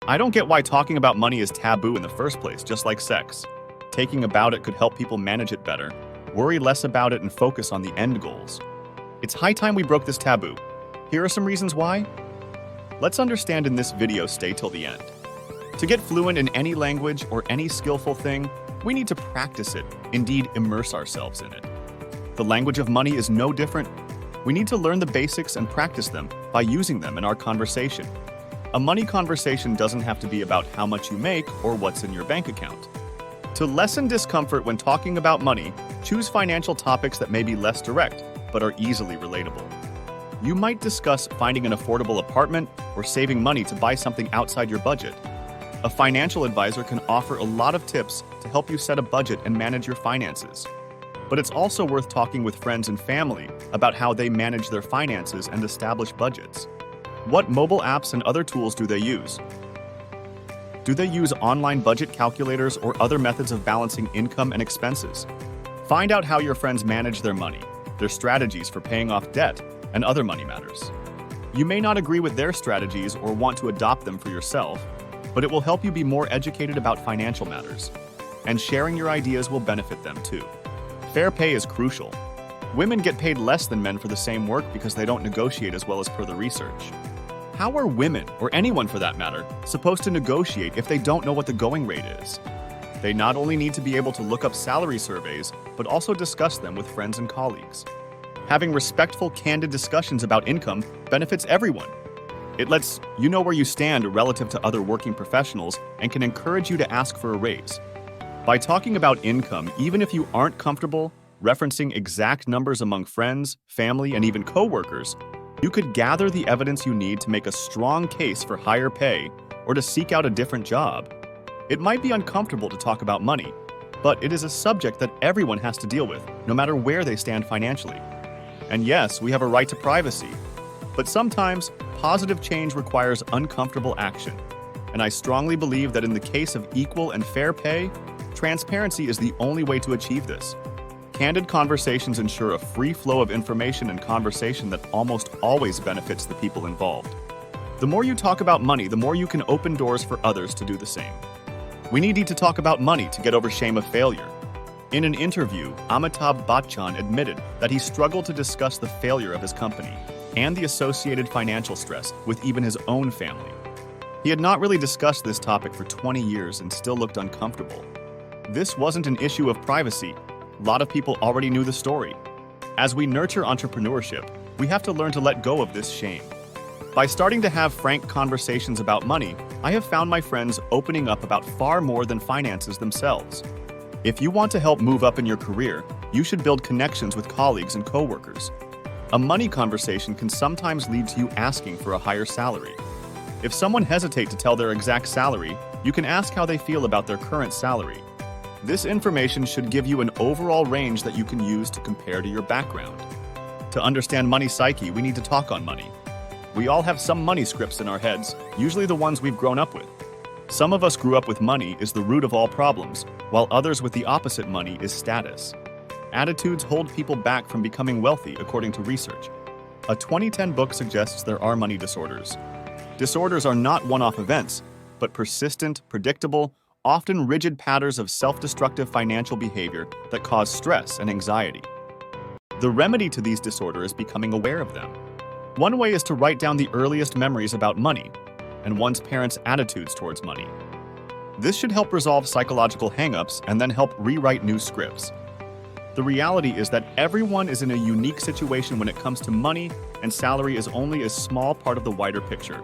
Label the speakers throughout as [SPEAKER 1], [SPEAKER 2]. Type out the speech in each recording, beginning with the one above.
[SPEAKER 1] I don't get why talking about money is taboo in the first place, just like sex. Taking about it could help people manage it better, worry less about it, and focus on the end goals. It's high time we broke this taboo. Here are some reasons why. Let's understand in this video, stay till the end. To get fluent in any language or any skillful thing, we need to practice it, indeed immerse ourselves in it. The language of money is no different. We need to learn the basics and practice them by using them in our conversation. A money conversation doesn't have to be about how much you make or what's in your bank account. To lessen discomfort when talking about money, choose financial topics that may be less direct, but are easily relatable. You might discuss finding an affordable apartment or saving money to buy something outside your budget. A financial advisor can offer a lot of tips to help you set a budget and manage your finances. But it's also worth talking with friends and family about how they manage their finances and establish budgets. What mobile apps and other tools do they use? Do they use online budget calculators or other methods of balancing income and expenses? Find out how your friends manage their money, their strategies for paying off debt, and other money matters. You may not agree with their strategies or want to adopt them for yourself, but it will help you be more educated about financial matters. And sharing your ideas will benefit them too. Fair pay is crucial. Women get paid less than men for the same work because they don't negotiate as well as per the research. How are women, or anyone for that matter, supposed to negotiate if they don't know what the going rate is? They not only need to be able to look up salary surveys, but also discuss them with friends and colleagues. Having respectful, candid discussions about income benefits everyone. It lets you know where you stand relative to other working professionals and can encourage you to ask for a raise. By talking about income, even if you aren't comfortable referencing exact numbers among friends, family, and even coworkers, you could gather the evidence you need to make a strong case for higher pay or to seek out a different job. It might be uncomfortable to talk about money, but it is a subject that everyone has to deal with, no matter where they stand financially. And yes, we have a right to privacy, but sometimes positive change requires uncomfortable action. And I strongly believe that in the case of equal and fair pay, transparency is the only way to achieve this. Candid conversations ensure a free flow of information and conversation that almost always benefits the people involved. The more you talk about money, the more you can open doors for others to do the same. We need to talk about money to get over shame of failure. In an interview, Amitabh Bachchan admitted that he struggled to discuss the failure of his company and the associated financial stress with even his own family. He had not really discussed this topic for 20 years and still looked uncomfortable. This wasn't an issue of privacy. A lot of people already knew the story. As we nurture entrepreneurship, we have to learn to let go of this shame. By starting to have frank conversations about money, I have found my friends opening up about far more than finances themselves. If you want to help move up in your career, you should build connections with colleagues and coworkers. A money conversation can sometimes lead to you asking for a higher salary. If someone hesitates to tell their exact salary, you can ask how they feel about their current salary. This information should give you an overall range that you can use to compare to your background. To understand money psyche, we need to talk on money. We all have some money scripts in our heads, usually the ones we've grown up with. Some of us grew up with money is the root of all problems, while others with the opposite money is status. Attitudes hold people back from becoming wealthy, according to research. A 2010 book suggests there are money disorders. Disorders are not one-off events, but persistent, predictable, often rigid patterns of self-destructive financial behavior that cause stress and anxiety. The remedy to these disorders is becoming aware of them. One way is to write down the earliest memories about money and one's parents' attitudes towards money. This should help resolve psychological hang-ups and then help rewrite new scripts. The reality is that everyone is in a unique situation when it comes to money, and salary is only a small part of the wider picture.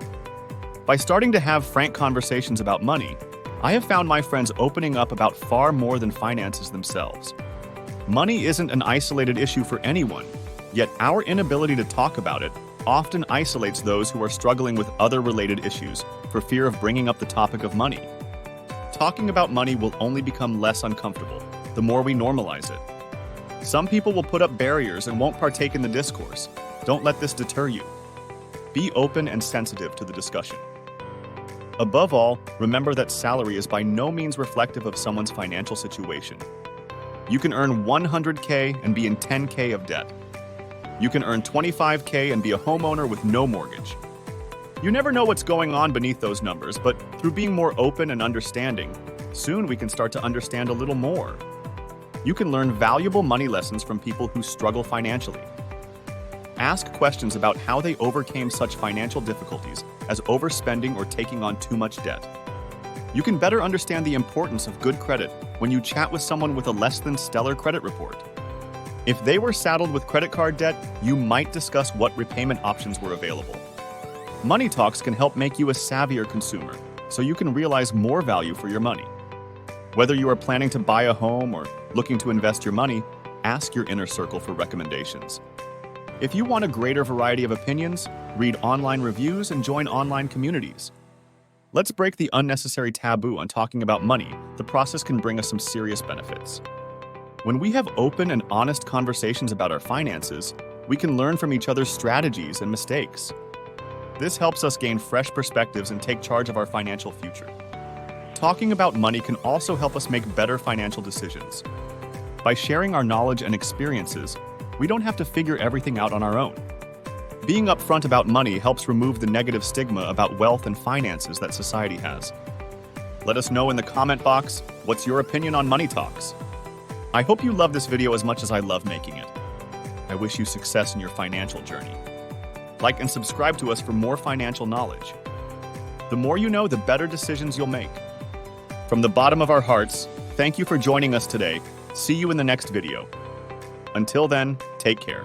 [SPEAKER 1] By starting to have frank conversations about money, I have found my friends opening up about far more than finances themselves. Money isn't an isolated issue for anyone, yet our inability to talk about it often isolates those who are struggling with other related issues for fear of bringing up the topic of money. Talking about money will only become less uncomfortable the more we normalize it. Some people will put up barriers and won't partake in the discourse. Don't let this deter you. Be open and sensitive to the discussion. Above all, remember that salary is by no means reflective of someone's financial situation. You can earn $100K and be in $10K of debt. You can earn $25K and be a homeowner with no mortgage. You never know what's going on beneath those numbers, but through being more open and understanding, soon we can start to understand a little more. You can learn valuable money lessons from people who struggle financially. Ask questions about how they overcame such financial difficulties as overspending or taking on too much debt. You can better understand the importance of good credit when you chat with someone with a less than stellar credit report. If they were saddled with credit card debt, you might discuss what repayment options were available. Money talks can help make you a savvier consumer, so you can realize more value for your money. Whether you are planning to buy a home or looking to invest your money, ask your inner circle for recommendations. If you want a greater variety of opinions, read online reviews and join online communities. Let's break the unnecessary taboo on talking about money. The process can bring us some serious benefits. When we have open and honest conversations about our finances, we can learn from each other's strategies and mistakes. This helps us gain fresh perspectives and take charge of our financial future. Talking about money can also help us make better financial decisions. By sharing our knowledge and experiences, we don't have to figure everything out on our own. Being upfront about money helps remove the negative stigma about wealth and finances that society has. Let us know in the comment box, what's your opinion on money talks? I hope you love this video as much as I love making it. I wish you success in your financial journey. Like and subscribe to us for more financial knowledge. The more you know, the better decisions you'll make. From the bottom of our hearts, thank you for joining us today. See you in the next video. Until then, take care.